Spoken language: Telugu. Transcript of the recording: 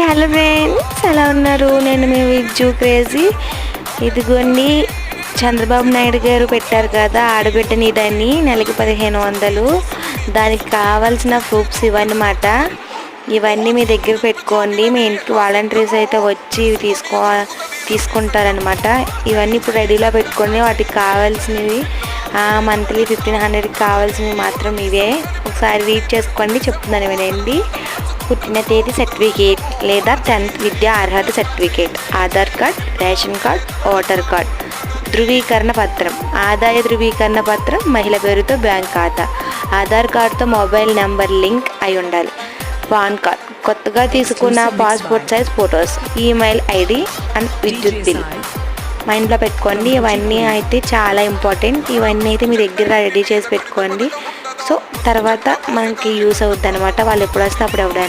హలో ఫ్రెండ్స్, ఎలా ఉన్నారు? నేను మీ విజ్జు క్రేజీ. ఇదిగోండి, చంద్రబాబు నాయుడు గారు పెట్టారు కదా ఆడబిడ్డ నిధి, నెలకి 1500. దానికి కావాల్సిన ప్రూఫ్స్ ఇవన్నమాట. ఇవన్నీ మీ దగ్గర పెట్టుకోండి. మీ ఇంటికి వాలంటీర్స్ అయితే వచ్చి తీసుకుంటారనమాట. ఇవన్నీ ఇప్పుడు రెడీలో పెట్టుకోండి. వాటికి కావాల్సినవి మంత్లీ 1500కి కావాల్సినవి మాత్రం ఇవే. ఒకసారి రీడ్ చేసుకోండి, చెప్తున్నాను వినండి. పుట్టిన తేదీ సర్టిఫికేట్ లేదా 10th విద్యా అర్హత certificate, Aadhaar card, ration card, voter card, ధృవీకరణ పత్రం, ఆదాయ ధృవీకరణ పత్రం, మహిళ పేరుతో బ్యాంక్ ఖాతా, ఆధార్ కార్డుతో మొబైల్ నెంబర్ లింక్ అయి ఉండాలి, పాన్ కార్డ్, కొత్తగా తీసుకున్న passport size photos, email ID and విద్యుత్ బిల్. మైండ్లో పెట్టుకోండి. ఇవన్నీ అయితే చాలా ఇంపార్టెంట్. ఇవన్నీ అయితే మీ దగ్గర రెడీ చేసి పెట్టుకోండి. సో తర్వాత మనకి యూస్ అవుద్ది అనమాట. వాళ్ళు ఎప్పుడు వస్తే అప్పుడు